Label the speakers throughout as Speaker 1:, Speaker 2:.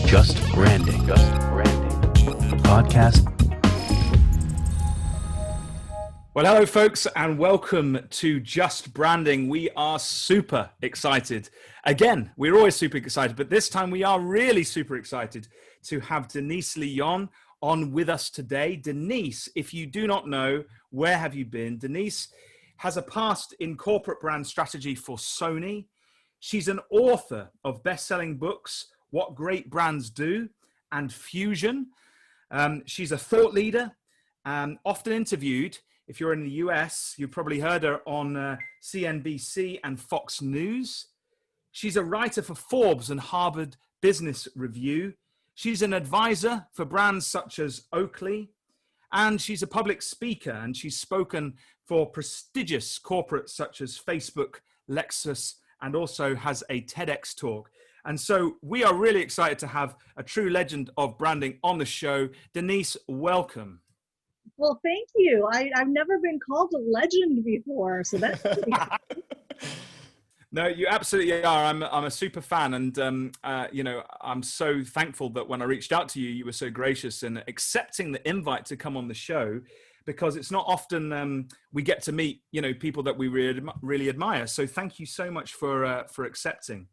Speaker 1: Just Branding. Podcast. Well, hello, folks, and welcome to Just Branding. We are super excited. Again, we're always super excited, but this time we are really super excited to have Denise Lee Yohn on with us today. Denise, if you do not know, where have you been? Denise has a past in corporate brand strategy for Sony. She's an author of best-selling books, What Great Brands Do, and Fusion. She's a thought leader, often interviewed. If you're in the US, you've probably heard her on CNBC and Fox News. She's a writer for Forbes and Harvard Business Review. She's an advisor for brands such as Oakley, and she's a public speaker, and she's spoken for prestigious corporates such as Facebook, Lexus, and also has a TEDx talk. And so we are really excited to have a true legend of branding on the show. Denise, welcome.
Speaker 2: Well, thank you. I've never been called a legend before, so that's pretty
Speaker 1: No, you absolutely are. I'm a super fan, and I'm so thankful that when I reached out to you, you were so gracious in accepting the invite to come on the show, because it's not often we get to meet people that we really admire. So thank you so much for accepting.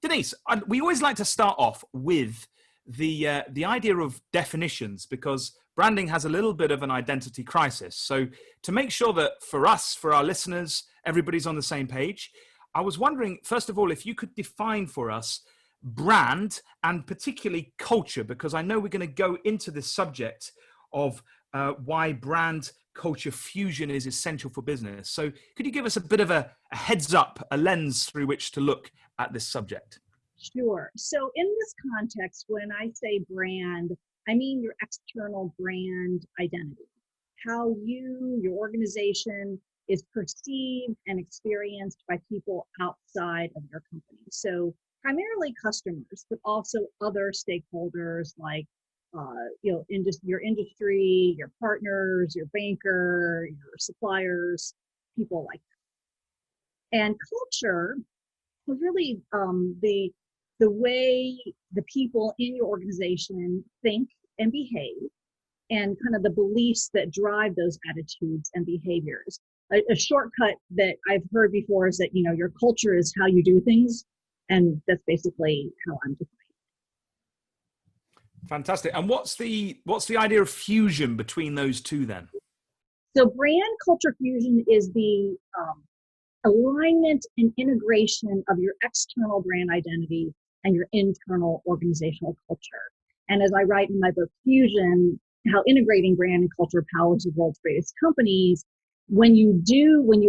Speaker 1: Denise, we always like to start off with the idea of definitions, because branding has a little bit of an identity crisis. So to make sure that for us, for our listeners, everybody's on the same page, I was wondering, first of all, if you could define for us brand and particularly culture, because I know we're going to go into this subject of why brand culture fusion is essential for business. So could you give us a bit of a heads up, a lens through which to look at this subject?
Speaker 2: Sure. So in this context, when I say brand, I mean your external brand identity, how you, your organization is perceived and experienced by people outside of your company. So primarily customers, but also other stakeholders like your industry, your partners, your banker, your suppliers, people like that. And culture is really the way the people in your organization think and behave, and kind of the beliefs that drive those attitudes and behaviors. A shortcut that I've heard before is that, your culture is how you do things. And that's basically how I'm defining it.
Speaker 1: Fantastic. And what's the idea of fusion between those two then?
Speaker 2: So brand culture fusion is the alignment and integration of your external brand identity and your internal organizational culture. And as I write in my book, Fusion, how integrating brand and culture powers the world's greatest companies. When you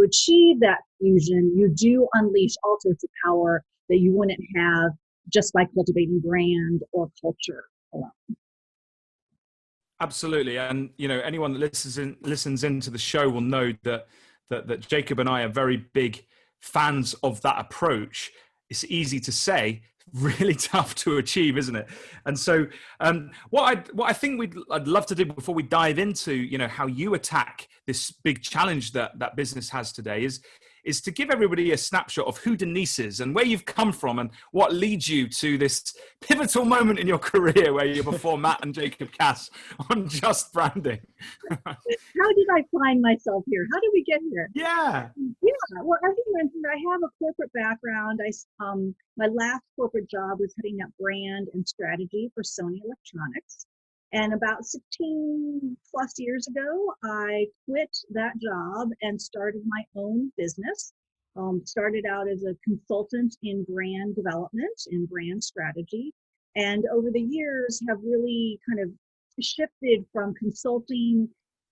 Speaker 2: achieve that fusion, you do unleash all sorts of power that you wouldn't have just by cultivating brand or culture alone.
Speaker 1: Absolutely. And, anyone that listens into the show will know that Jacob and I are very big fans of that approach. It's easy to say, really tough to achieve, isn't it? And so what I think I'd love to do before we dive into how you attack this big challenge that business has today is to give everybody a snapshot of who Denise is and where you've come from and what leads you to this pivotal moment in your career where you're before Matt and Jacob Cass on Just Branding.
Speaker 2: How did I find myself here? How did we get here?
Speaker 1: Yeah.
Speaker 2: Well, as you mentioned, I have a corporate background. My last corporate job was heading up brand and strategy for Sony Electronics. And about 16 plus years ago, I quit that job and started my own business. Started out as a consultant in brand development and brand strategy. And over the years have really kind of shifted from consulting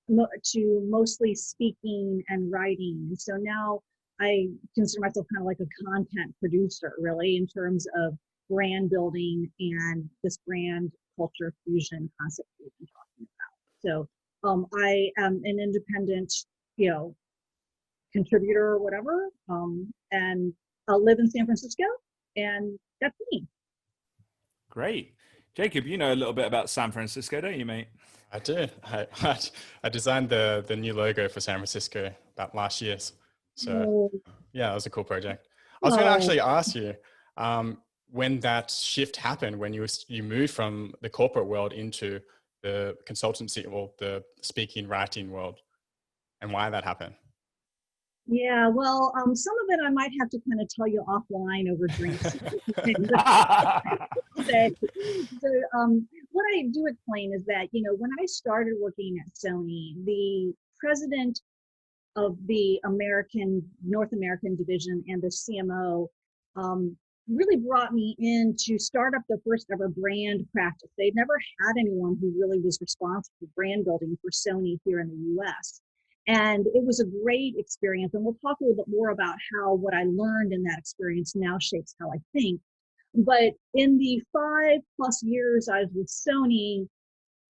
Speaker 2: to mostly speaking and writing. And so now I consider myself kind of like a content producer, really, in terms of brand building and this brand culture fusion concept we've been talking about. So I am an independent, contributor or whatever, and I'll live in San Francisco, and that's me.
Speaker 1: Great. Jacob, you know a little bit about San Francisco, don't you, mate?
Speaker 3: I do. I designed the new logo for San Francisco about last year. So yeah, that was a cool project. I was going to actually ask you, when that shift happened, when you moved from the corporate world into the consultancy or the speaking, writing world, and why that happened.
Speaker 2: Yeah, well, some of it I might have to kind of tell you offline over drinks. So, what I do explain is that, when I started working at Sony, the president of the North American division and the CMO really brought me in to start up the first ever brand practice. They'd never had anyone who really was responsible for brand building for Sony here in the US. And it was a great experience. And we'll talk a little bit more about how what I learned in that experience now shapes how I think. But in the 5+ years I was with Sony,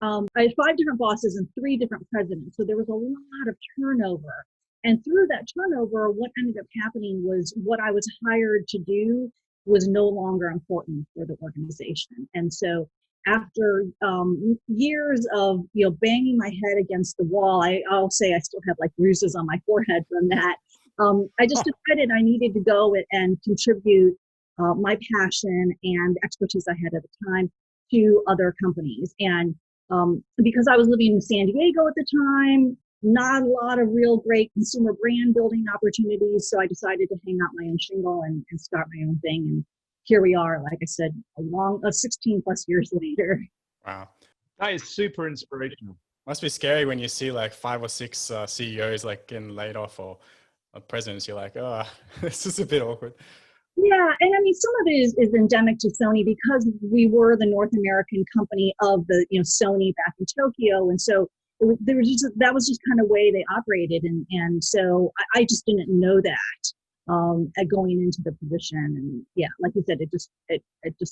Speaker 2: I had 5 different bosses and 3 different presidents. So there was a lot of turnover. And through that turnover, what ended up happening was what I was hired to do was no longer important for the organization. And so after years of banging my head against the wall, I'll say I still have like bruises on my forehead from that. I just decided I needed to go and contribute my passion and expertise I had at the time to other companies. And because I was living in San Diego at the time, not a lot of real great consumer brand building opportunities. So I decided to hang out my own shingle and start my own thing. And here we are, like I said, 16+ years later.
Speaker 3: Wow.
Speaker 1: That is super inspirational.
Speaker 3: Must be scary when you see like 5 or 6 CEOs like getting laid off or presidents. You're like, oh, this is a bit awkward.
Speaker 2: Yeah, and I mean, some of it is endemic to Sony because we were the North American company of the Sony back in Tokyo, and so that was just kind of way they operated, and so I just didn't know that going into the position, and yeah, like you said, it just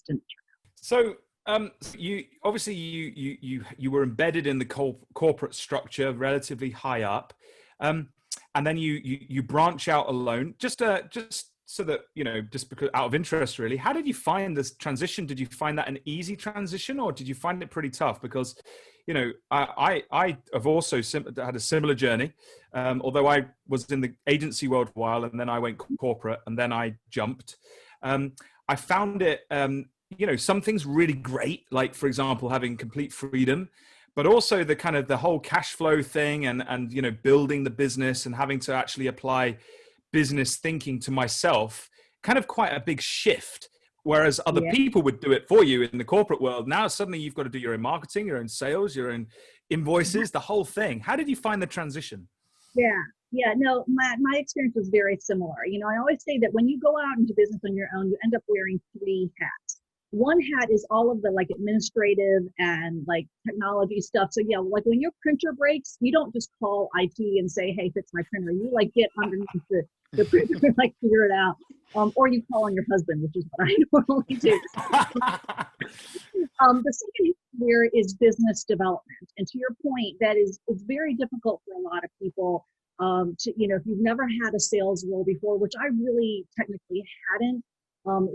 Speaker 2: didn't turn out.
Speaker 1: So you obviously you were embedded in the corporate structure relatively high up, and then you branch out alone. Just so that, just because out of interest, really, how did you find this transition? Did you find that an easy transition, or did you find it pretty tough? Because, I have also had a similar journey, although I was in the agency world for a while, and then I went corporate, and then I jumped. I found it, some things really great, like, for example, having complete freedom, but also the whole cash flow thing and building the business and having to actually apply business thinking to myself, kind of quite a big shift. Whereas other people would do it for you in the corporate world. Now suddenly you've got to do your own marketing, your own sales, your own invoices, the whole thing. How did you find the transition?
Speaker 2: Yeah, no, my experience was very similar. I always say that when you go out into business on your own, you end up wearing 3 hats. One hat is all of the like administrative and like technology stuff. So yeah, like when your printer breaks, you don't just call IT and say, hey, fix my printer. You like get underneath the printer and like figure it out. Or you call on your husband, which is what I normally do. The second here is business development. And to your point, it's very difficult for a lot of people to, if you've never had a sales role before, which I really technically hadn't.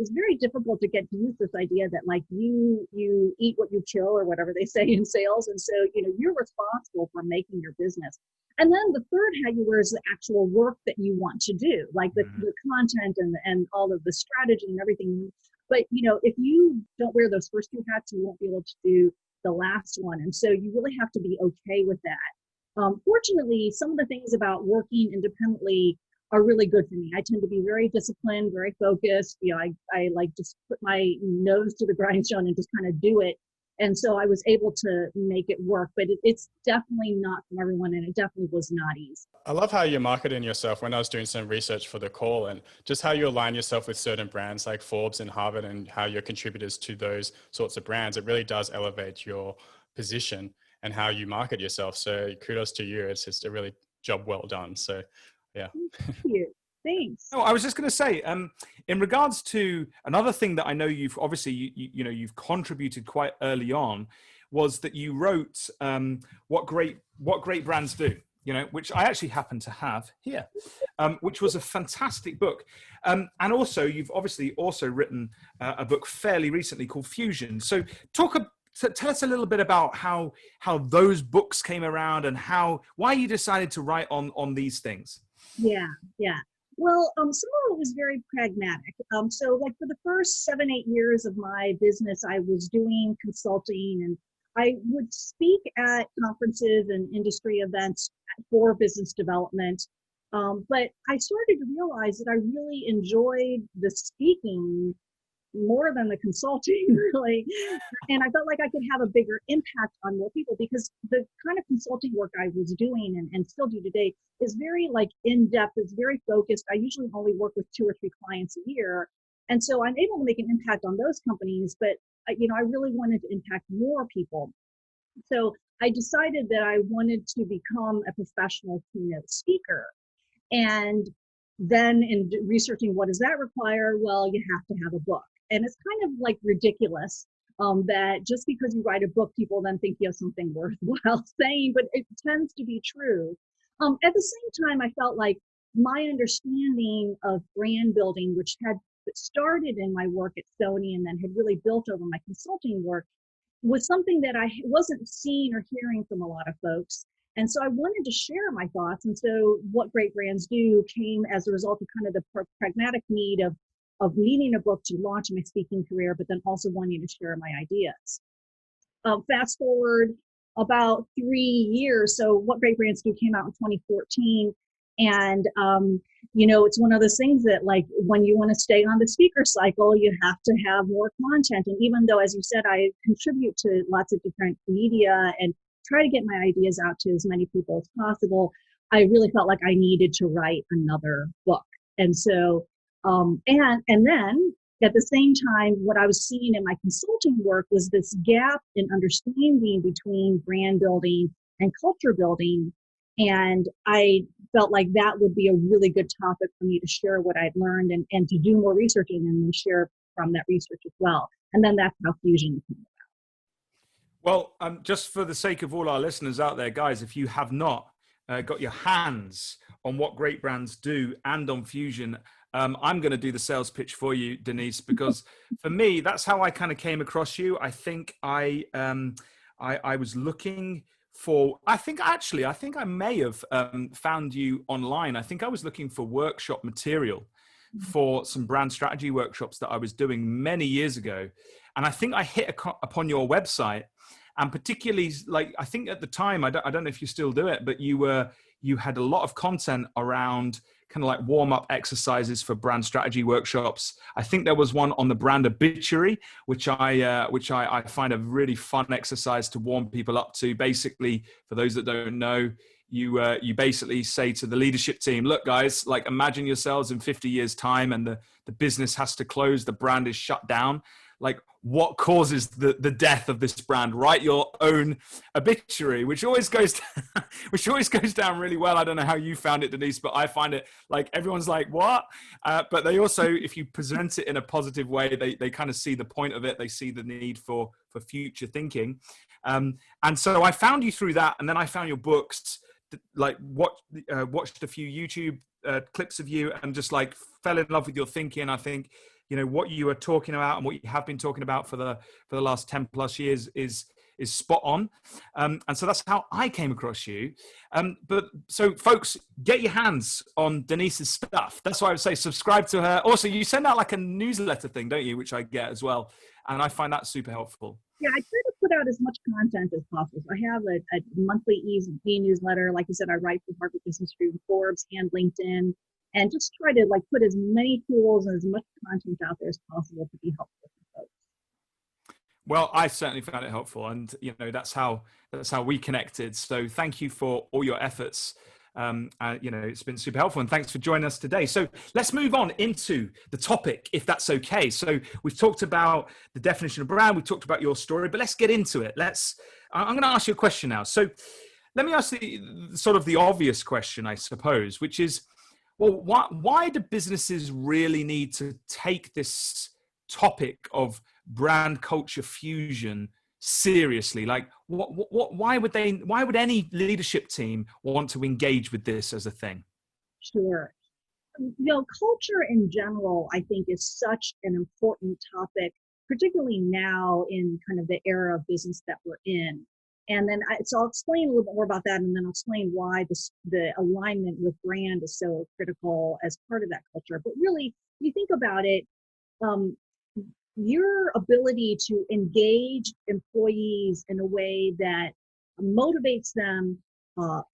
Speaker 2: It's very difficult to get to use this idea that like you eat what you kill, or whatever they say in sales. And so, you're responsible for making your business. And then the third hat you wear is the actual work that you want to do, like the content and all of the strategy and everything. But, if you don't wear those first 2 hats, you won't be able to do the last one. And so you really have to be okay with that. Fortunately, some of the things about working independently are really good for me. I tend to be very disciplined, very focused. I like just put my nose to the grindstone and just kind of do it. And so I was able to make it work, but it's definitely not for everyone, and it definitely was not easy.
Speaker 3: I love how you're marketing yourself. When I was doing some research for the call, and just how you align yourself with certain brands like Forbes and Harvard, and how you're contributors to those sorts of brands, it really does elevate your position and how you market yourself. So kudos to you. It's just a really job well done. So yeah.
Speaker 2: Thank you. Thanks.
Speaker 1: No, I was just going to say, in regards to another thing that I know you've obviously, you've contributed quite early on, was that you wrote what great brands do, which I actually happen to have here, which was a fantastic book. And also, you've obviously also written a book fairly recently called Fusion. So tell us a little bit about how those books came around and why you decided to write on these things.
Speaker 2: Yeah. Some of it was very pragmatic. So like for the first 7, 8 years of my business, I was doing consulting and I would speak at conferences and industry events for business development. But I started to realize that I really enjoyed the speaking more than the consulting really, and I felt like I could have a bigger impact on more people because the kind of consulting work I was doing and still do today is very like in depth, it's very focused. I usually only work with 2 or 3 clients a year, and so I'm able to make an impact on those companies, but I really wanted to impact more people. So I decided that I wanted to become a professional keynote speaker. And then in researching what does that require, well, you have to have a book. And it's kind of like ridiculous that just because you write a book, people then think you have something worthwhile saying, but it tends to be true. At the same time, I felt like my understanding of brand building, which had started in my work at Sony and then had really built over my consulting work, was something that I wasn't seeing or hearing from a lot of folks. And so I wanted to share my thoughts. And so what Great Brands Do came as a result of kind of the pragmatic need of needing a book to launch my speaking career, but then also wanting to share my ideas. Fast forward about 3 years. So what Great Brands Do came out in 2014. And, it's one of those things that like when you want to stay on the speaker cycle, you have to have more content. And even though, as you said, I contribute to lots of different media and try to get my ideas out to as many people as possible, I really felt like I needed to write another book. And so, and then at the same time, what I was seeing in my consulting work was this gap in understanding between brand building and culture building. And I felt like that would be a really good topic for me to share what I'd learned and to do more researching and then share from that research as well. And then that's how Fusion came about.
Speaker 1: Well, just for the sake of all our listeners out there, guys, if you have not got your hands on what Great Brands Do and on Fusion, I'm going to do the sales pitch for you, Denise, because for me, that's how I kind of came across you. I think I was looking for, I think I may have found you online. I think I was looking for workshop material for some brand strategy workshops that I was doing many years ago. And I think I hit upon your website, and particularly like, I think at the time, I don't know if you still do it, but you had a lot of content around kind of like warm-up exercises for brand strategy workshops. I think there was one on the brand obituary, which I find a really fun exercise to warm people up to. Basically, for those that don't know, you basically say to the leadership team, look, guys, like imagine yourselves in 50 years time and the business has to close, the brand is shut down. Like, what causes the death of this brand? Write your own obituary, which always goes down really well. I don't know how you found it, Denise, but I find it like everyone's like, what? But they also, if you present it in a positive way, they kind of see the point of it. They see the need for future thinking. And so I found you through that. And then I found your books, like watched a few YouTube clips of you and just like fell in love with your thinking. I think, what you are talking about and what you have been talking about for the last 10 plus years is spot on. And so that's how I came across you. But so folks, get your hands on Denise's stuff. That's why I would say subscribe to her. Also, you send out like a newsletter thing, don't you? Which I get as well. And I find that super helpful.
Speaker 2: Yeah, I try to put out as much content as possible. I have a monthly e-newsletter. Like you said, I write for Harvard Business Review, Forbes, and LinkedIn, and just try to like put as many tools and as much content out there as possible to be helpful for folks.
Speaker 1: Well, I certainly found it helpful, and that's how we connected. So thank you for all your efforts. It's been super helpful, and thanks for joining us today. So let's move on into the topic, if that's okay. So we've talked about the definition of brand, we've talked about your story, but let's get into it. I'm going to ask you a question now. So let me ask the sort of the obvious question, I suppose, which is, well, why do businesses really need to take this topic of brand culture fusion seriously? Like, why would any leadership team want to engage with this as a thing?
Speaker 2: Sure. Culture in general, I think, is such an important topic, particularly now in kind of the era of business that we're in. And then so I'll explain a little bit more about that, and then I'll explain why the alignment with brand is so critical as part of that culture. But really, if you think about it, um, your ability to engage employees in a way that motivates them,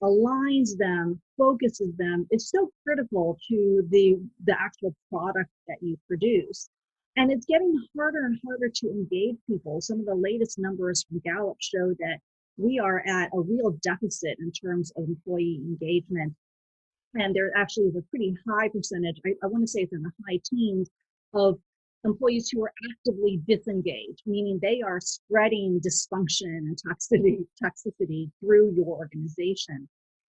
Speaker 2: aligns them, focuses them is so critical to the actual product that you produce. And it's getting harder and harder to engage people. Some of the latest numbers from Gallup show that we are at a real deficit in terms of employee engagement. And there actually is a pretty high percentage, I want to say it's in the high teens, of employees who are actively disengaged, meaning they are spreading dysfunction and toxicity through your organization.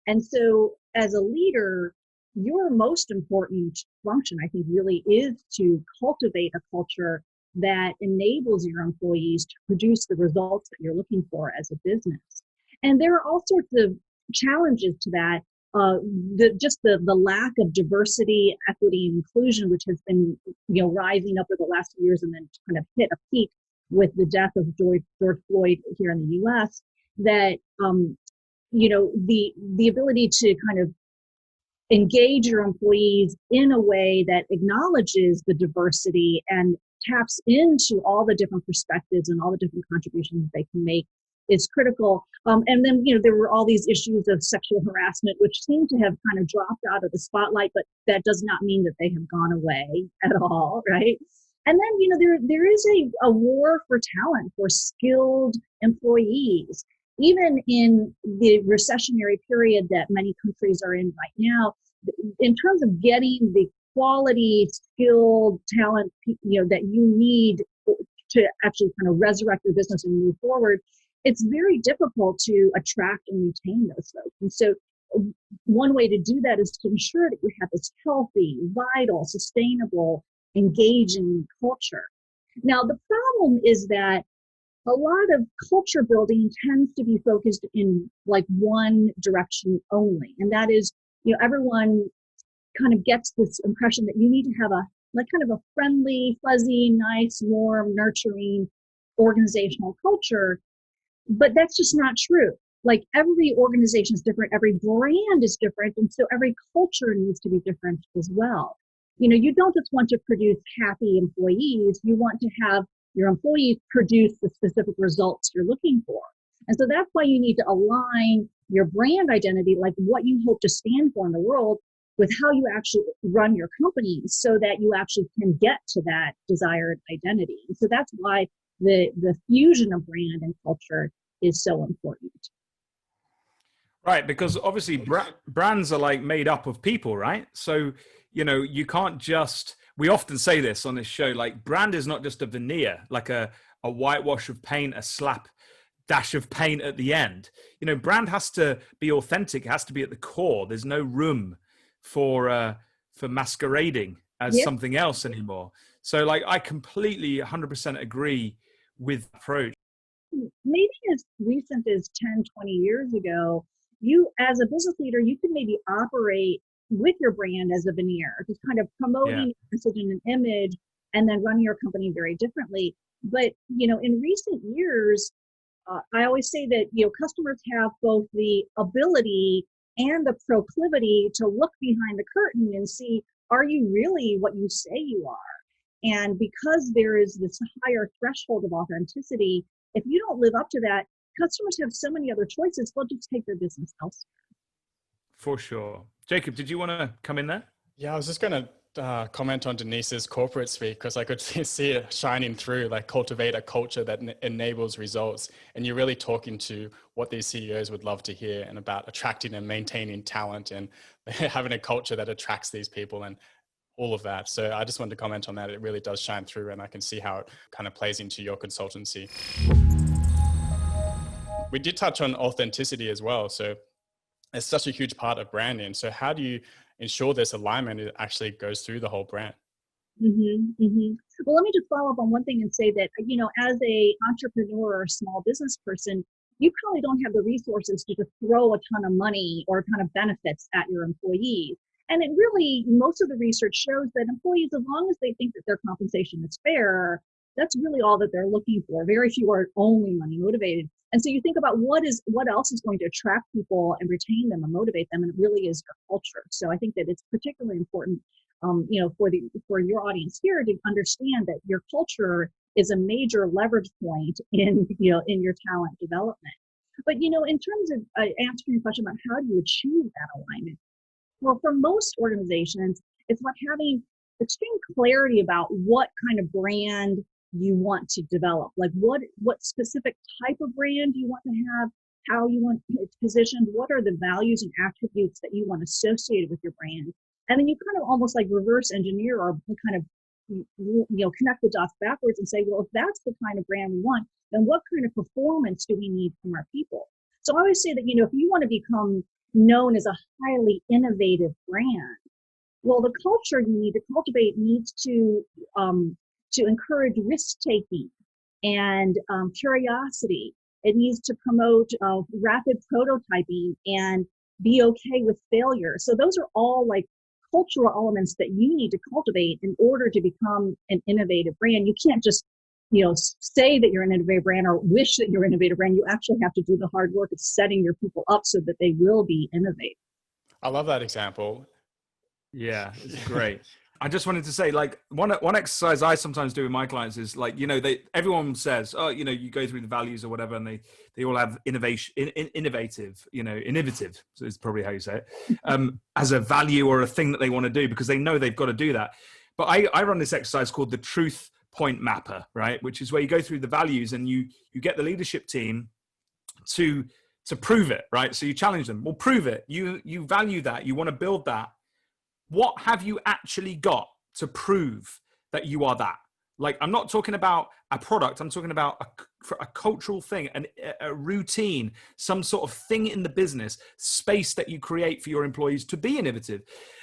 Speaker 2: And so as a leader, your most important function, I think, really is to cultivate a culture that enables your employees to produce the results that you're looking for as a business. And there are all sorts of challenges to that. The lack of diversity, equity, and inclusion, which has been rising up over the last few years and then kind of hit a peak with the death of George Floyd here in the U.S. That the ability to kind of engage your employees in a way that acknowledges the diversity and taps into all the different perspectives and all the different contributions they can make is critical. And then, there were all these issues of sexual harassment, which seem to have kind of dropped out of the spotlight, but that does not mean that they have gone away at all, right? And then, there is a war for talent, for skilled employees. Even in the recessionary period that many countries are in right now, in terms of getting the quality, skilled talent, that you need to actually kind of resurrect your business and move forward, it's very difficult to attract and retain those folks. And so one way to do that is to ensure that you have this healthy, vital, sustainable, engaging culture. Now, the problem is that a lot of culture building tends to be focused in like one direction only. And that is, everyone kind of gets this impression that you need to have a friendly, fuzzy, nice, warm, nurturing organizational culture. But that's just not true. Like, every organization is different, every brand is different, and so every culture needs to be different as well. You don't just want to produce happy employees, you want to have your employees produce the specific results you're looking for. And so that's why you need to align your brand identity, like what you hope to stand for in the world, with how you actually run your company so that you actually can get to that desired identity. And so that's why the fusion of brand and culture is so important.
Speaker 1: Right, because obviously brands are like made up of people, right? So, you can't just, we often say this on this show, like, brand is not just a veneer, like a whitewash of paint, a slap dash of paint at the end. Brand has to be authentic, it has to be at the core. There's no room for masquerading as something else anymore. So, like, I completely 100% agree with the approach.
Speaker 2: Maybe as recent as 10, 20 years ago, you as a business leader, you could maybe operate with your brand as a veneer, just kind of promoting a message and an image, and then running your company very differently. But, in recent years, I always say that, customers have both the ability and the proclivity to look behind the curtain and see, are you really what you say you are? And because there is this higher threshold of authenticity, if you don't live up to that, customers have so many other choices, they'll just take their business elsewhere.
Speaker 1: For sure. Jacob, did you want to come in there?
Speaker 3: Yeah, I was just going to comment on Denise's corporate speak, because I could see it shining through, like, cultivate a culture that enables results. And you're really talking to what these CEOs would love to hear, and about attracting and maintaining talent, and having a culture that attracts these people and all of that. So I just wanted to comment on that. It really does shine through, and I can see how it kind of plays into your consultancy. We did touch on authenticity as well. So it's such a huge part of branding. So how do you ensure this alignment actually goes through the whole brand?
Speaker 2: Well, let me just follow up on one thing and say that, as a entrepreneur or small business person, you probably don't have the resources to just throw a ton of money or a ton of benefits at your employees. And it really, most of the research shows that employees, as long as they think that their compensation is fair, that's really all that they're looking for. Very few are only money motivated. And so you think about what else is going to attract people and retain them and motivate them, and it really is your culture. So I think that it's particularly important, for your audience here to understand that your culture is a major leverage point in your talent development. But in terms of answering your question about how do you achieve that alignment, well, for most organizations, it's about having extreme clarity about what kind of brand you want to develop, like what specific type of brand you want to have, how you want it positioned, what are the values and attributes that you want associated with your brand. And then you kind of almost like reverse engineer or kind of connect the dots backwards and say, well, if that's the kind of brand we want, then what kind of performance do we need from our people? So I always say that, if you want to become known as a highly innovative brand, well, the culture you need to cultivate needs to encourage risk-taking and curiosity. It needs to promote rapid prototyping and be okay with failure. So those are all like cultural elements that you need to cultivate in order to become an innovative brand. You can't just, say that you're an innovative brand or wish that you're an innovative brand. You actually have to do the hard work of setting your people up so that they will be innovative.
Speaker 3: I love that example.
Speaker 1: Yeah, it's great. I just wanted to say, like, one exercise I sometimes do with my clients is like, everyone says, oh, you go through the values or whatever, and they all have innovative, so it's probably how you say it, as a value or a thing that they want to do because they know they've got to do that. But I run this exercise called the Truth Point Mapper, right? Which is where you go through the values and you get the leadership team to prove it, right? So you challenge them. Well, prove it. You value that. You want to build that. What have you actually got to prove that you are that? Like, I'm not talking about a product. I'm talking about a cultural thing, a routine, some sort of thing in the business space that you create for your employees to be innovative.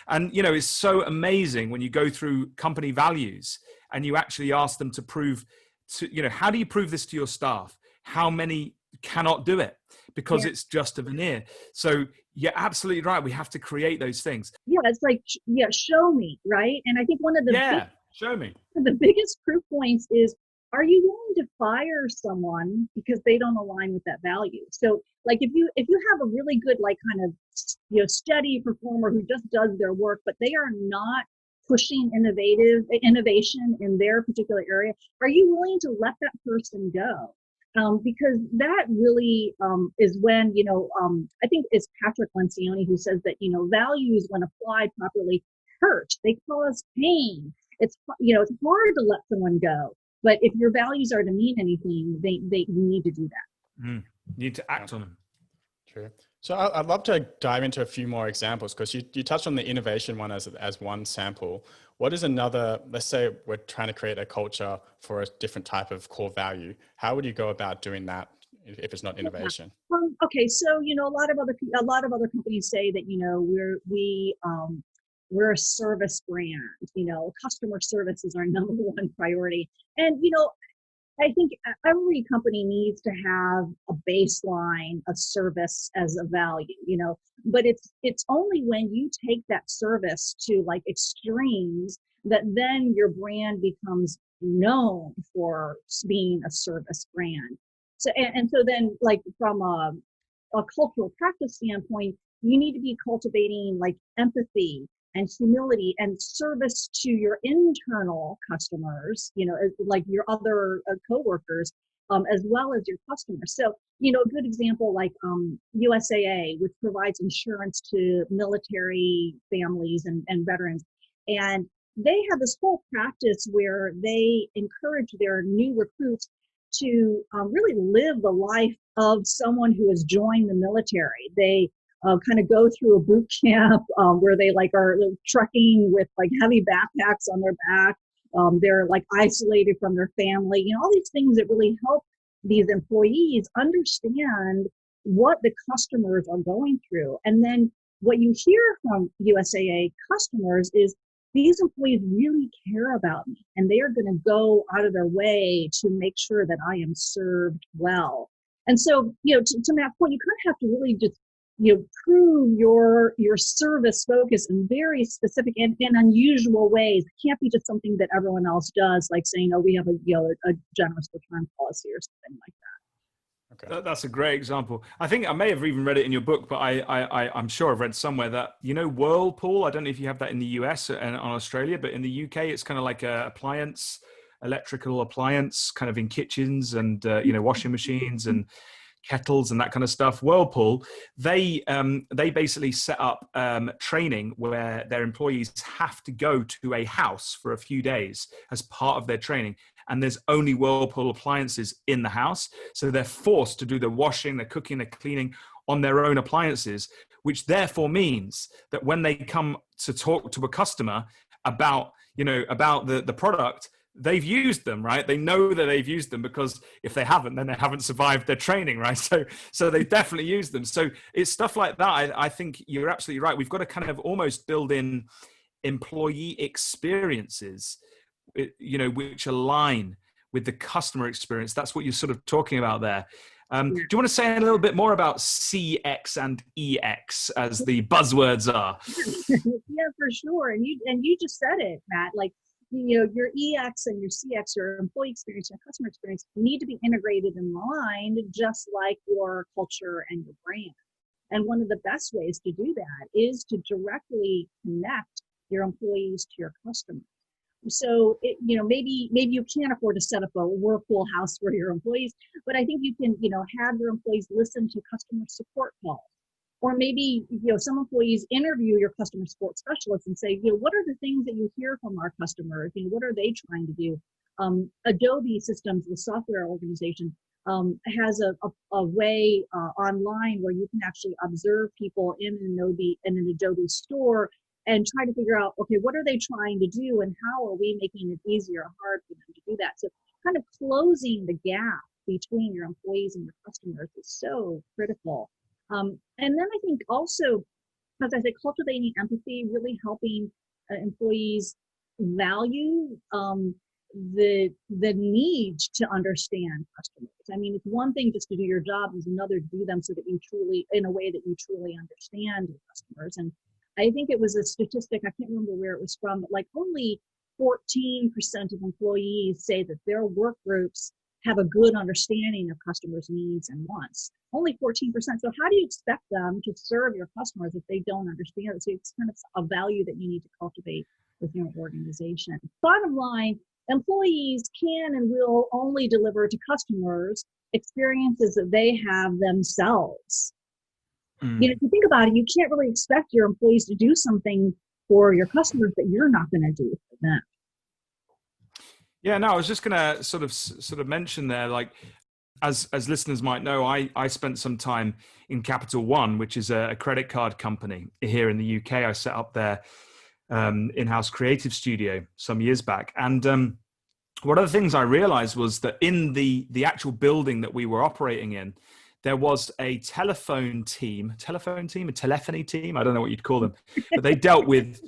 Speaker 1: And, it's so amazing when you go through company values and you actually ask them to prove how do you prove this to your staff? How many cannot do it because it's just a veneer? So you're absolutely right. We have to create those things.
Speaker 2: Yeah, it's like, show me, right? And I think one of the
Speaker 1: show me.
Speaker 2: The biggest proof points is, are you willing to fire someone because they don't align with that value? So like if you have a really good kind of steady performer who just does their work, but they are not pushing innovation in their particular area, are you willing to let that person go? Because that really is when, I think it's Patrick Lencioni who says that, values when applied properly hurt. They cause pain. It's hard to let someone go. But if your values are to mean anything, you need to do that.
Speaker 1: You need to act on them.
Speaker 3: True. So I'd love to dive into a few more examples because you touched on the innovation one as one sample. What is another, let's say we're trying to create a culture for a different type of core value. How would you go about doing that if it's not innovation?
Speaker 2: Okay, so a lot of other companies say that we're a service brand. Customer service is our number one priority, and I think every company needs to have a baseline of service as a value, but it's only when you take that service to like extremes that then your brand becomes known for being a service brand. So, and so then like from a cultural practice standpoint, you need to be cultivating like empathy and humility and service to your internal customers, like your other coworkers, as well as your customers. So, a good example like USAA, which provides insurance to military families and veterans. And they have this whole practice where they encourage their new recruits to really live the life of someone who has joined the military. They kind of go through a boot camp where they are trekking with heavy backpacks on their back. They're isolated from their family, all these things that really help these employees understand what the customers are going through. And then what you hear from USAA customers is these employees really care about me and they are going to go out of their way to make sure that I am served well. And so, to Matt's point, you kind of have to really just prove your service focus in very specific and unusual ways. It can't be just something that everyone else does, like saying, "Oh, we have a generous return policy" or something like that.
Speaker 3: Okay.
Speaker 1: That's a great example. I think I may have even read it in your book, but I'm sure I've read somewhere that, you know, Whirlpool, I don't know if you have that in the US and on Australia, but in the UK, it's kind of like a electrical appliance kind of in kitchens and, you know, washing machines and kettles and that kind of stuff. Whirlpool, they basically set up training where their employees have to go to a house for a few days as part of their training. And there's only Whirlpool appliances in the house. So they're forced to do the washing, the cooking, the cleaning on their own appliances, which therefore means that when they come to talk to a customer about, you know, about the product, they've used them, right? They know that they've used them, because if they haven't, then they haven't survived their training, right? So they definitely use them. So it's stuff like that. I think you're absolutely right. We've got to kind of almost build in employee experiences, you know, which align with the customer experience. That's what you're sort of talking about there. Do you want to say a little bit more about CX and EX as the buzzwords are?
Speaker 2: Yeah, for sure. And you just said it, Matt. Like, you know, your EX and your CX, your employee experience and customer experience, need to be integrated and aligned, just like your culture and your brand. And one of the best ways to do that is to directly connect your employees to your customers. So, you know, maybe you can't afford to set up a Whirlpool house for your employees, but I think you can, you know, have your employees listen to customer support calls. Or maybe, you know, some employees interview your customer support specialists and say, you know, what are the things that you hear from our customers? You know, what are they trying to do? Adobe Systems, the software organization, has a way online where you can actually observe people in an Adobe store and try to figure out, okay, what are they trying to do and how are we making it easier or hard for them to do that? So kind of closing the gap between your employees and your customers is so critical. And then I think also, as I said, cultivating empathy, really helping employees value the need to understand customers. I mean, it's one thing just to do your job, it's another to do them so that you truly, in a way that you truly understand your customers. And I think it was a statistic, I can't remember where it was from, but like only 14% of employees say that their work groups have a good understanding of customers' needs and wants. Only 14%. So how do you expect them to serve your customers if they don't understand it? So it's kind of a value that you need to cultivate within your organization. Bottom line, employees can and will only deliver to customers experiences that they have themselves. You know, if you think about it, you can't really expect your employees to do something for your customers that you're not going to do for them.
Speaker 1: Yeah, no, I was just going to sort of mention there, like, as listeners might know, I spent some time in Capital One, which is a credit card company here in the UK. I set up their in-house creative studio some years back. And one of the things I realized was that in the actual building that we were operating in, there was a telephony team, I don't know what you'd call them, but they dealt with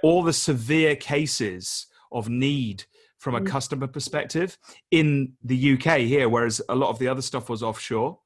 Speaker 1: all the severe cases of need from a customer perspective in the UK here, whereas a lot of the other stuff was offshore.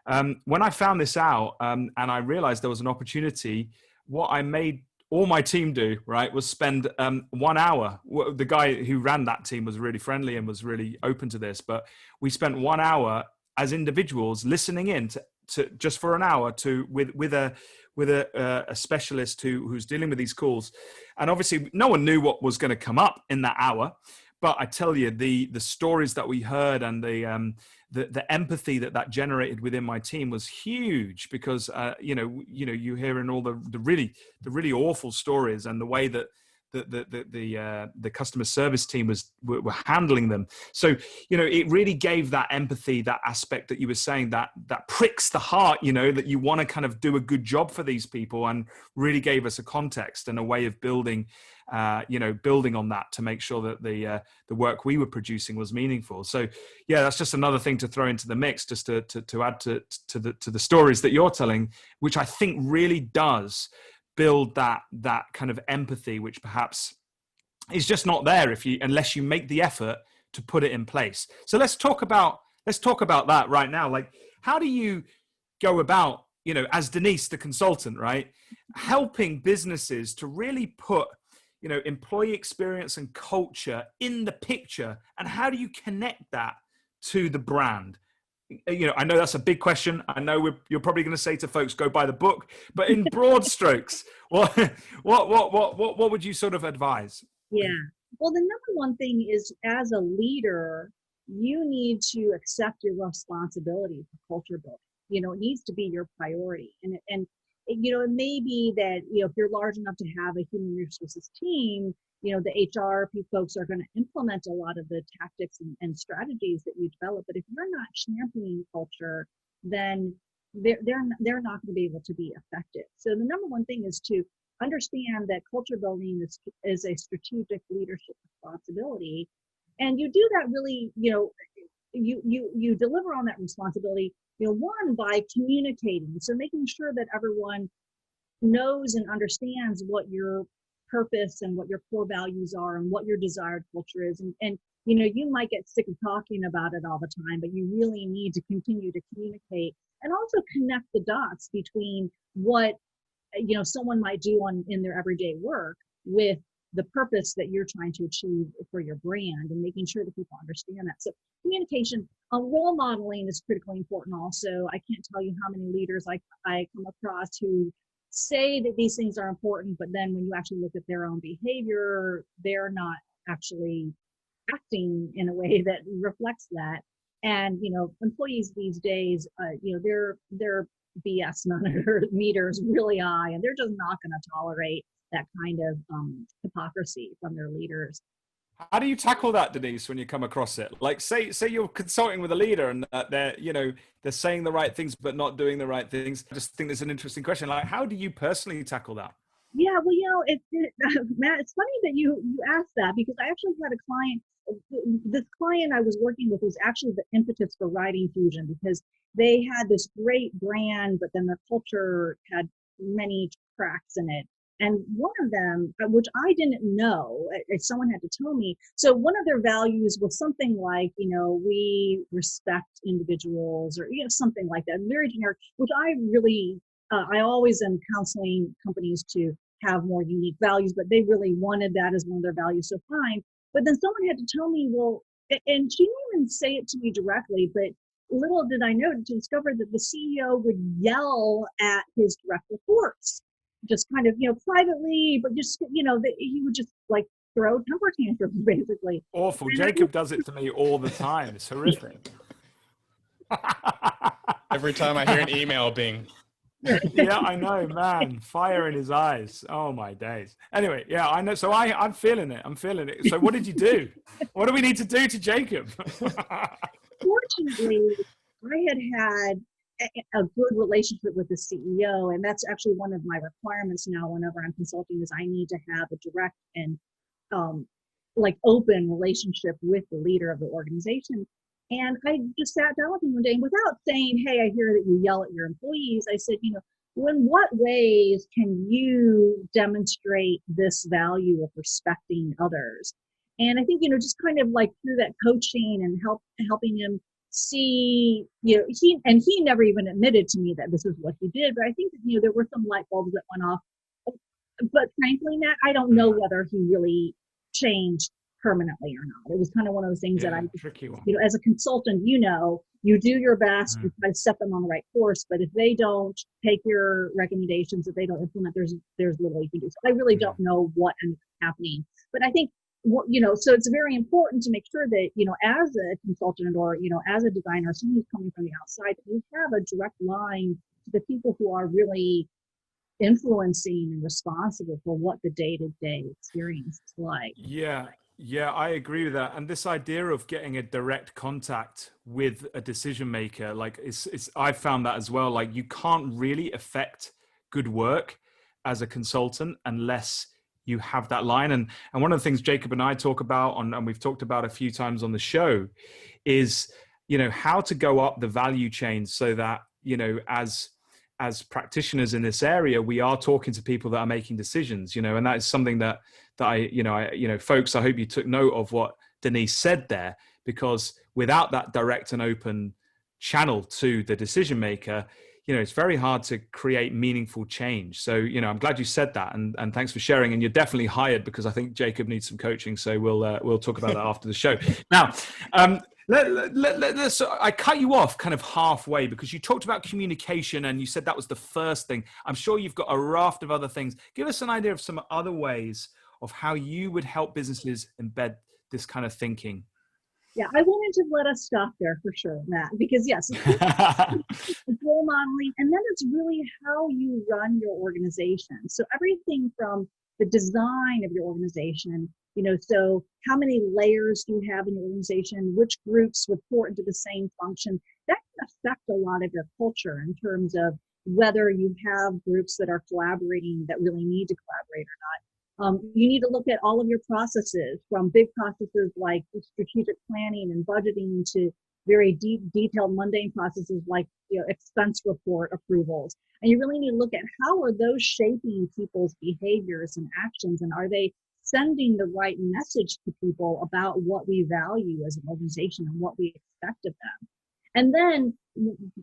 Speaker 1: When I found this out and I realized there was an opportunity, what I made all my team do, right, was spend 1 hour. The guy who ran that team was really friendly and was really open to this, but we spent 1 hour as individuals listening in to just for an hour with a specialist who's dealing with these calls. And obviously no one knew what was going to come up in that hour, but I tell you, the stories that we heard and the empathy that generated within my team was huge, because you hear in all the really awful stories and the way that the customer service team were handling them. So, you know, it really gave that empathy, that aspect that you were saying, that pricks the heart, you know, that you want to kind of do a good job for these people, and really gave us a context and a way of building on that to make sure that the work we were producing was meaningful. So yeah, that's just another thing to throw into the mix, just to add to the stories that you're telling, which I think really does build that kind of empathy, which perhaps is just not there unless you make the effort to put it in place. So let's talk about that right now. Like, how do you go about, you know, as Denise, the consultant, right, helping businesses to really put, you know, employee experience and culture in the picture, and how do you connect that to the brand? I know that's a big question. I know you're probably going to say to folks, go buy the book, but in broad strokes, what would you sort of advise?
Speaker 2: Yeah. Well, the number one thing is, as a leader, you need to accept your responsibility for culture building. It needs to be your priority. And it may be that, if you're large enough to have a human resources team, the HR folks are going to implement a lot of the tactics and strategies that you develop. But if you're not championing culture, then they're not going to be able to be effective. So the number one thing is to understand that culture building is a strategic leadership responsibility. And you do that really, you deliver on that responsibility, one, by communicating. So making sure that everyone knows and understands what your purpose and what your core values are and what your desired culture is. And you might get sick of talking about it all the time, but you really need to continue to communicate and also connect the dots between what someone might do in their everyday work with the purpose that you're trying to achieve for your brand, and making sure that people understand that. So communication, role modeling is critically important also. I can't tell you how many leaders I come across who say that these things are important, but then when you actually look at their own behavior, they're not actually acting in a way that reflects that. And, employees these days, their BS meters really high, and they're just not going to tolerate that kind of hypocrisy from their leaders.
Speaker 1: How do you tackle that, Denise, when you come across it? Like, say you're consulting with a leader and they're saying the right things but not doing the right things. I just think there's an interesting question. Like, how do you personally tackle that?
Speaker 2: Yeah, well, Matt, it's funny that you asked that, because I actually had a client. This client I was working with was actually the impetus for Writing Fusion, because they had this great brand, but then their culture had many cracks in it. And one of them, which I didn't know, someone had to tell me. So one of their values was something like, we respect individuals, or, something like that, very generic, which I really, I always am counseling companies to have more unique values, but they really wanted that as one of their values. So fine. But then someone had to tell me, well, and she didn't even say it to me directly, but little did I know to discover that the CEO would yell at his direct reports, just kind of, privately, but just, he would just like throw temper tantrums, basically.
Speaker 1: Awful. And Jacob does it to me all the time. It's horrific.
Speaker 3: Every time I hear an email being...
Speaker 1: Yeah, I know, man. Fire in his eyes. Oh my days. Anyway, yeah, I know. So I'm feeling it. So what did you do? What do we need to do to Jacob?
Speaker 2: Fortunately, I had a good relationship with the CEO, and that's actually one of my requirements now whenever I'm consulting, is I need to have a direct and open relationship with the leader of the organization. And I just sat down with him one day, and without saying, hey, I hear that you yell at your employees, I said, in what ways can you demonstrate this value of respecting others? And I think, just kind of like through that coaching and helping him see, he never even admitted to me that this is what he did, but I think that, there were some light bulbs that went off. But frankly, Matt, I don't know whether he really changed permanently or not. It was kind of one of those things that
Speaker 1: tricky one.
Speaker 2: As a consultant, you do your best to try to set them on the right course, but if they don't take your recommendations, if they don't implement, there's little you can do. So I really don't know what ended up happening, but I think, so it's very important to make sure that, as a consultant or, as a designer, someone who's coming from the outside, we have a direct line to the people who are really influencing and responsible for what the day-to-day experience is like.
Speaker 1: Yeah, I agree with that. And this idea of getting a direct contact with a decision maker, I've found that as well. Like, you can't really affect good work as a consultant unless you have that line. And one of the things Jacob and I talk about, and we've talked about a few times on the show, is, how to go up the value chain so that, as practitioners in this area, we are talking to people that are making decisions, and that is something that folks, I hope you took note of what Denise said there, because without that direct and open channel to the decision maker, it's very hard to create meaningful change. So, I'm glad you said that, and thanks for sharing. And you're definitely hired, because I think Jacob needs some coaching. So we'll talk about that after the show. Now, Let's, I cut you off kind of halfway because you talked about communication and you said that was the first thing. I'm sure you've got a raft of other things. Give us an idea of some other ways of how you would help businesses embed this kind of thinking.
Speaker 2: Yeah, I wanted to let us stop there for sure, Matt, because yes, it's role modeling, and then it's really how you run your organization. So everything from the design of your organization, so how many layers do you have in your organization, which groups report into the same function, that can affect a lot of your culture in terms of whether you have groups that are collaborating that really need to collaborate or not. You need to look at all of your processes, from big processes like strategic planning and budgeting to very detailed mundane processes like expense report approvals. And you really need to look at how are those shaping people's behaviors and actions, and are they sending the right message to people about what we value as an organization and what we expect of them. And then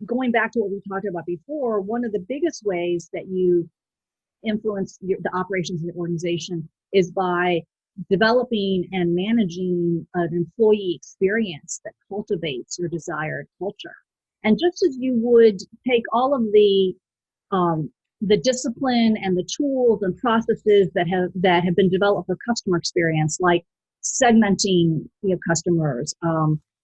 Speaker 2: going back to what we talked about before, one of the biggest ways that you influence the operations of the organization is by developing and managing an employee experience that cultivates your desired culture. And just as you would take all of the discipline and the tools and processes that have been developed for customer experience, like segmenting customers,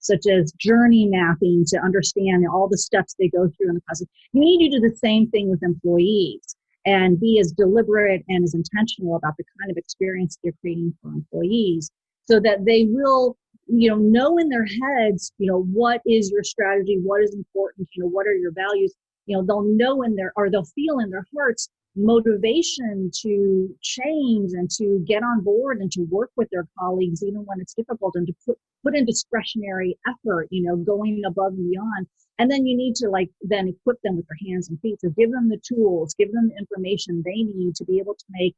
Speaker 2: such as journey mapping to understand all the steps they go through in the process, you need to do the same thing with employees and be as deliberate and as intentional about the kind of experience they're creating for employees, so that they will, know in their heads, what is your strategy, what is important, what are your values. They'll know they'll feel in their hearts motivation to change and to get on board and to work with their colleagues, even when it's difficult, and to put in discretionary effort, going above and beyond. And then you need to then equip them with their hands and feet. So give them the tools, give them the information they need to be able to make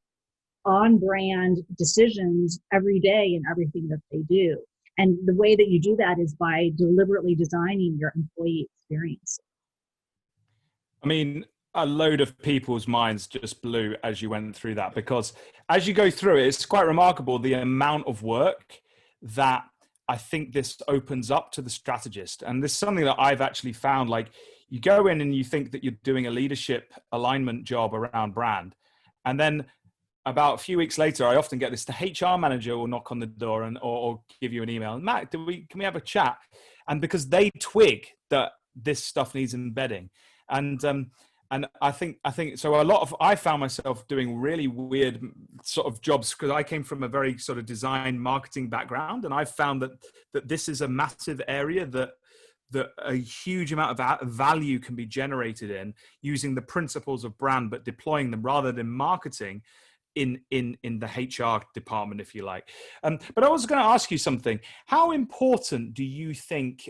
Speaker 2: on-brand decisions every day in everything that they do. And the way that you do that is by deliberately designing your employee experience.
Speaker 1: I mean, a load of people's minds just blew as you went through that, because as you go through it, it's quite remarkable the amount of work that I think this opens up to the strategist. And this is something that I've actually found, like you go in and you think that you're doing a leadership alignment job around brand. And then about a few weeks later, I often get this, the HR manager will knock on the door or give you an email. Matt, can we have a chat? And because they twig that this stuff needs embedding. And I think so. I found myself doing really weird sort of jobs because I came from a very sort of design marketing background, and I found that this is a massive area that a huge amount of value can be generated in using the principles of brand, but deploying them rather than marketing in the HR department, if you like. But I was going to ask you something. How important do you think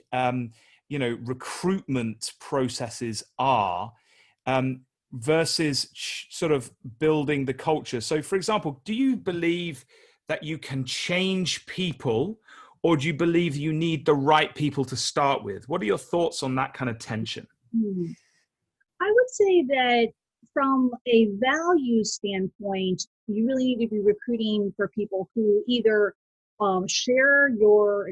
Speaker 1: recruitment processes are? Versus sort of building the culture. So, for example, do you believe that you can change people, or do you believe you need the right people to start with? What are your thoughts on that kind of tension?
Speaker 2: I would say that from a value standpoint, you really need to be recruiting for people who either share your,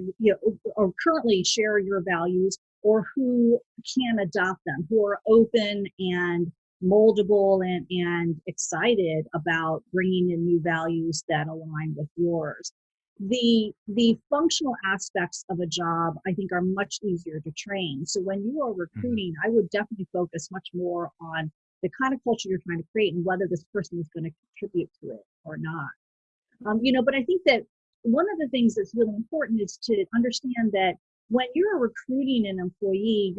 Speaker 2: or currently share your values, or who can adopt them, who are open and moldable and excited about bringing in new values that align with yours. The functional aspects of a job, I think, are much easier to train. So when you are recruiting, I would definitely focus much more on the kind of culture you're trying to create and whether this person is going to contribute to it or not. But I think that one of the things that's really important is to understand that when you're recruiting an employee,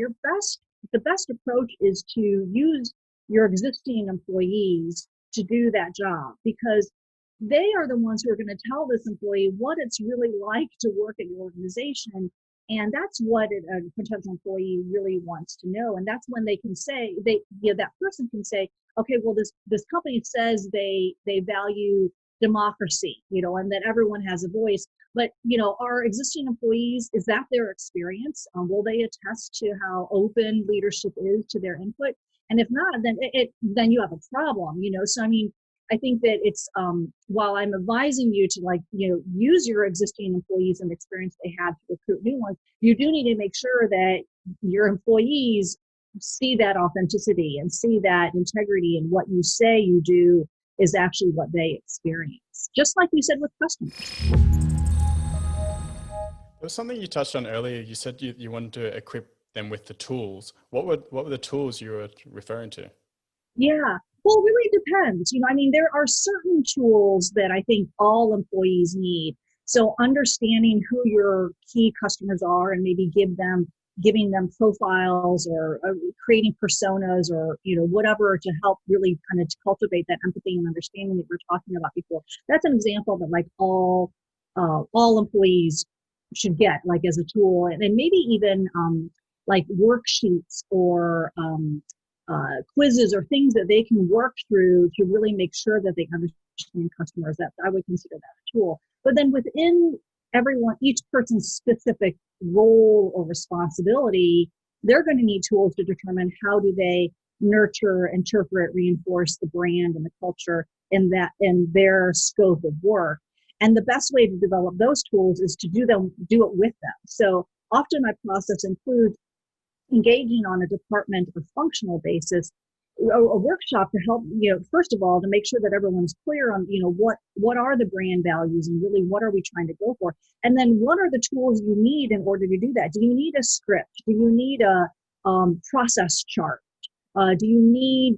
Speaker 2: the best approach is to use your existing employees to do that job, because they are the ones who are going to tell this employee what it's really like to work at your organization. And that's what a potential employee really wants to know. And that's when they can say, that person can say, okay, well, this company says they value democracy, and that everyone has a voice. But, our existing employees, is that their experience? Will they attest to how open leadership is to their input? And if not, then you have a problem, So, I mean, I think that it's, while I'm advising you to use your existing employees and the experience they have to recruit new ones, you do need to make sure that your employees see that authenticity and see that integrity, and what you say you do is actually what they experience. Just like you said with customers.
Speaker 3: There was something you touched on earlier. You said you wanted to equip them with the tools. What were the tools you were referring to?
Speaker 2: Yeah, well, it really depends. There are certain tools that I think all employees need. So understanding who your key customers are, and maybe giving them profiles, or creating personas, or whatever, to help really kind of cultivate that empathy and understanding that we were talking about before. That's an example that all employees should get, as a tool, and then maybe even worksheets or quizzes, or things that they can work through to really make sure that they understand customers. That I would consider that a tool. But then within each person's specific role or responsibility, they're going to need tools to determine how do they nurture, interpret, reinforce the brand and the culture in their scope of work. And the best way to develop those tools is to do it with them. So often my process includes engaging on a department or functional basis, a workshop to help, first of all, to make sure that everyone's clear on, what are the brand values, and really what are we trying to go for? And then what are the tools you need in order to do that? Do you need a script? Do you need a process chart? Do you need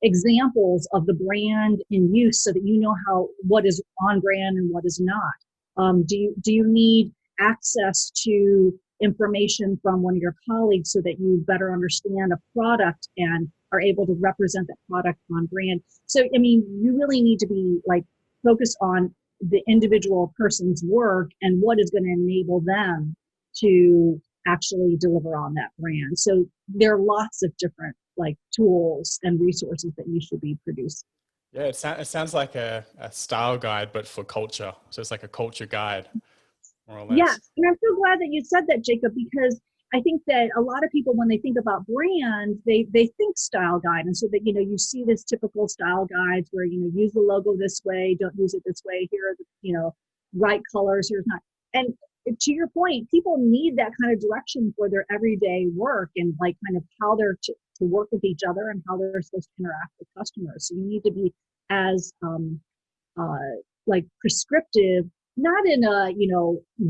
Speaker 2: examples of the brand in use so that you know what is on brand and what is not? Do you need access to information from one of your colleagues so that you better understand a product and are able to represent that product on brand? So, you really need to be focused on the individual person's work and what is going to enable them to actually deliver on that brand. So there are lots of different tools and resources that you should be producing.
Speaker 3: Yeah, it sounds like a style guide, but for culture. So it's like a culture guide, more or less.
Speaker 2: Yes, and I'm so glad that you said that, Jacob, because I think that a lot of people, when they think about brand, they think style guide. And so that, you see this typical style guides where, use the logo this way, don't use it this way. Here are the, right colors, here's not. And to your point, people need that kind of direction for their everyday work, and kind of how they're to work with each other and how they're supposed to interact with customers. So you need to be as prescriptive, not in a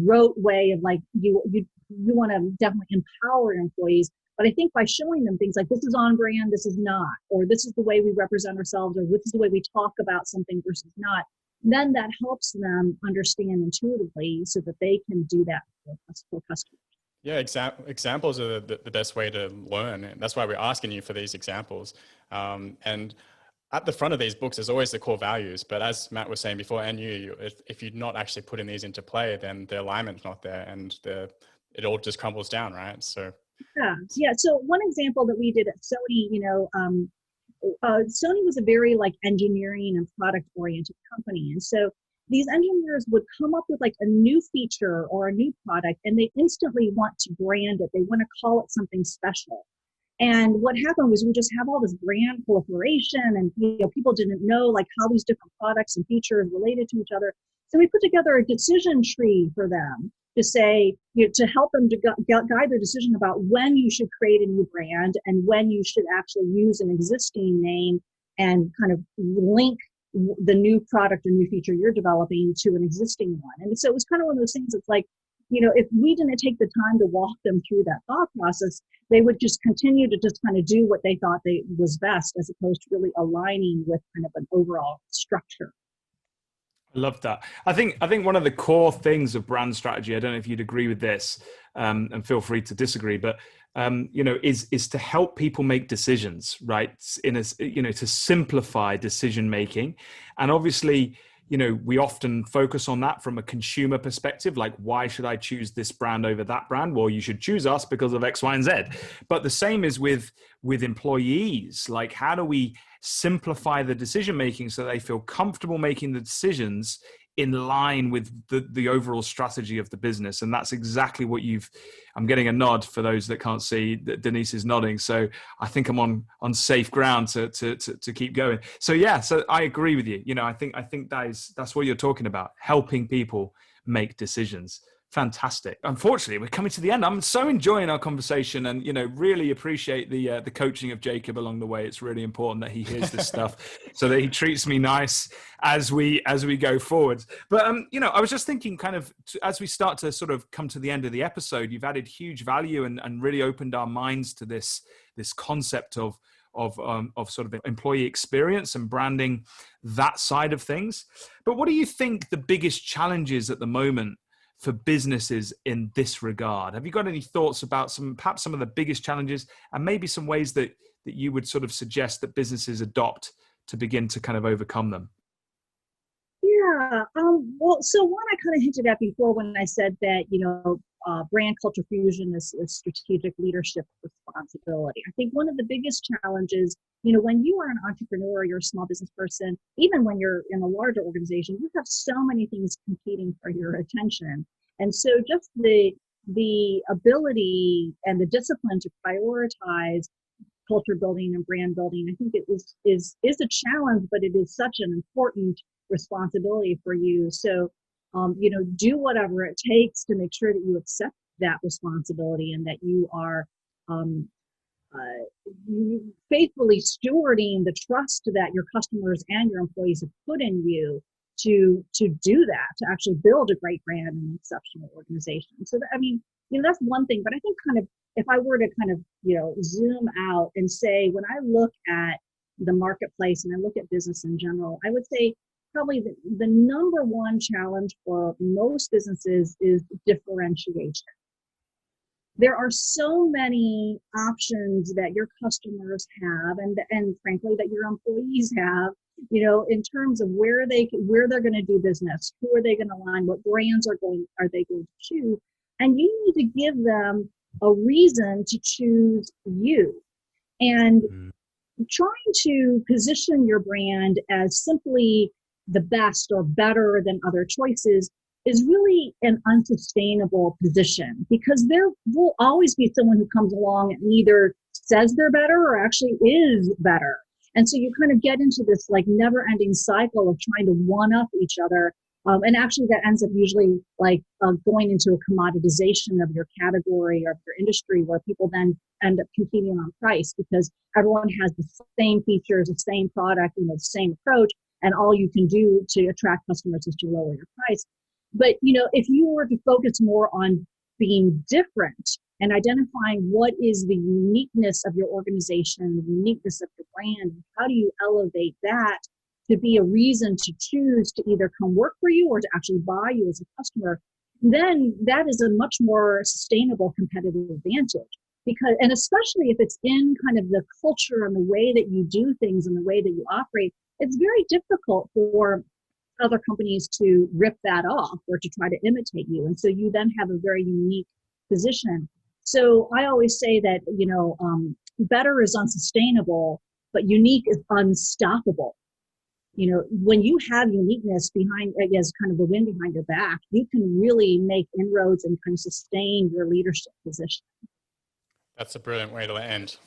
Speaker 2: rote way of you want to definitely empower employees, but I think by showing them things like, this is on brand, this is not, or this is the way we represent ourselves, or this is the way we talk about something versus not, then that helps them understand intuitively so that they can do that for customers.
Speaker 3: Yeah, examples are the best way to learn. And that's why we're asking you for these examples. And at the front of these books, there's always the core values. But as Matt was saying before, and if you're not actually putting these into play, then the alignment's not there, and it all just crumbles down, right? So
Speaker 2: yeah. So one example that we did at Sony, Sony was a very engineering and product oriented company, and so these engineers would come up with a new feature or a new product, and they instantly want to brand it. They want to call it something special. And what happened was we just have all this brand proliferation, and people didn't know how these different products and features related to each other. So we put together a decision tree for them to say, to help them to guide their decision about when you should create a new brand and when you should actually use an existing name and kind of link the new product or new feature you're developing to an existing one. And so it was kind of one of those things that's if we didn't take the time to walk them through that thought process, they would just continue to just kind of do what they thought was best, as opposed to really aligning with kind of an overall structure.
Speaker 1: I love that. I think one of the core things of brand strategy, I don't know if you'd agree with this, and feel free to disagree, but is to help people make decisions, right? To simplify decision making. And obviously, we often focus on that from a consumer perspective, why should I choose this brand over that brand? Well, you should choose us because of X, Y, and Z. But the same is with employees. How do we simplify the decision making so they feel comfortable making the decisions in line with the overall strategy of the business. And that's exactly what I'm getting a nod for those that can't see that Denise is nodding. So I think I'm on safe ground to keep going. So yeah, so I agree with you. I think that's what you're talking about, helping people make decisions. Fantastic. Unfortunately, we're coming to the end. I'm so enjoying our conversation, and really appreciate the coaching of Jacob along the way. It's really important that he hears this stuff so that he treats me nice as we go forward. But I was just thinking, kind of as we start to sort of come to the end of the episode, you've added huge value and really opened our minds to this concept of sort of employee experience and branding, that side of things. But what do you think the biggest challenges at the moment for businesses in this regard? Have you got any thoughts about perhaps some of the biggest challenges, and maybe some ways that you would sort of suggest that businesses adopt to begin to kind of overcome them?
Speaker 2: Yeah. Well, so one I kind of hinted at before when I said that, brand culture fusion is a strategic leadership responsibility. I think one of the biggest challenges, when you are an entrepreneur, you're a small business person, even when you're in a larger organization, you have so many things competing for your attention. And so just the ability and the discipline to prioritize culture building and brand building, I think it is a challenge, but it is such an important responsibility for you. So do whatever it takes to make sure that you accept that responsibility and that you are faithfully stewarding the trust that your customers and your employees have put in you to do that, to actually build a great brand and an exceptional organization. So that's one thing. But I think kind of, if I were to kind of, zoom out and say, when I look at the marketplace and I look at business in general, I would say probably the number one challenge for most businesses is differentiation. There are so many options that your customers have, and frankly that your employees have, in terms of where they're going to do business, who are they going to align, what brands are they going to choose, and you need to give them a reason to choose you. And trying to position your brand as simply the best or better than other choices is really an unsustainable position, because there will always be someone who comes along and either says they're better or actually is better. And so you kind of get into this like never ending cycle of trying to one up each other. And actually that ends up usually like going into a commoditization of your category or your industry, where people then end up competing on price because everyone has the same features, the same product, the same approach. And all you can do to attract customers is to lower your price. But, if you were to focus more on being different and identifying what is the uniqueness of your organization, the uniqueness of your brand, how do you elevate that to be a reason to choose to either come work for you or to actually buy you as a customer, then that is a much more sustainable competitive advantage. And especially if it's in kind of the culture and the way that you do things and the way that you operate, it's very difficult for other companies to rip that off or to try to imitate you. And so you then have a very unique position. So I always say that, better is unsustainable, but unique is unstoppable. When you have uniqueness behind, as kind of the wind behind your back, you can really make inroads and kind of sustain your leadership position.
Speaker 3: That's a brilliant way to end.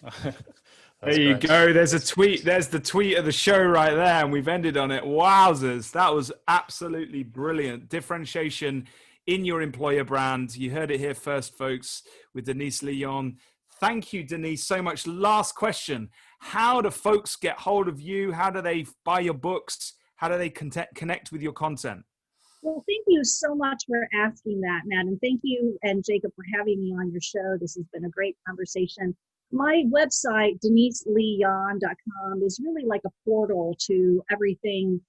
Speaker 1: There you go. There's a tweet. There's the tweet of the show right there. And we've ended on it. Wowzers. That was absolutely brilliant. Differentiation in your employer brand. You heard it here first, folks, with Denise Lee Yohn. Thank you, Denise, so much. Last question. How do folks get hold of you? How do they buy your books? How do they connect with your content?
Speaker 2: Well, thank you so much for asking that, Matt. And thank you and Jacob for having me on your show. This has been a great conversation. My website, DeniseLeeYohn.com, is really like a portal to everything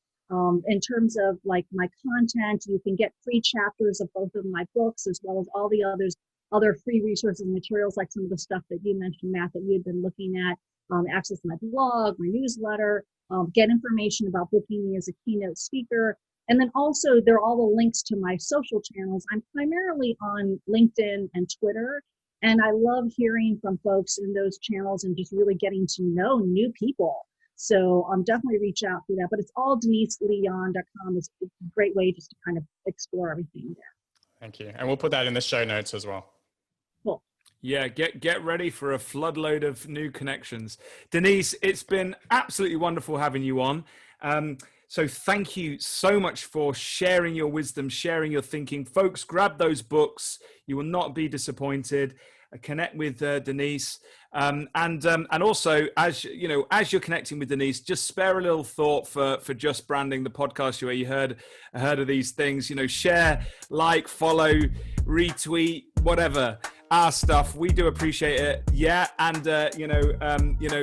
Speaker 2: in terms of like my content. You can get free chapters of both of my books, as well as all the other free resources and materials, like some of the stuff that you mentioned, Matt, that you'd been looking at. Access my blog, my newsletter, get information about booking me as a keynote speaker. And then also there are all the links to my social channels. I'm primarily on LinkedIn and Twitter. And I love hearing from folks in those channels and just really getting to know new people. So definitely reach out through that. But it's all DeniseLeeYohn.com. It's a great way just to kind of explore everything there.
Speaker 3: Thank you. And we'll put that in the show notes as well.
Speaker 2: Cool.
Speaker 1: Yeah, get ready for a floodload of new connections. Denise, it's been absolutely wonderful having you on. So thank you so much for sharing your wisdom, sharing your thinking. Folks, grab those books. You will not be disappointed. Connect with Denise. And also, as you know, as you're connecting with Denise, just spare a little thought for Just Branding, the podcast where you heard of these things. You know, share, like, follow, retweet, whatever. Our stuff, we do appreciate it. Yeah, and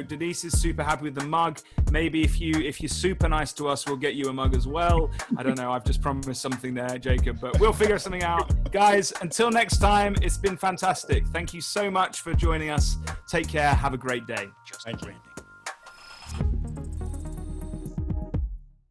Speaker 1: Denise is super happy with the mug. Maybe if you're super nice to us, we'll get you a mug as well. I don't know. I've just promised something there, Jacob, but we'll figure something out. Guys, until next time, it's been fantastic. Thank you so much for joining us. Take care. Have a great day.
Speaker 3: Thank you.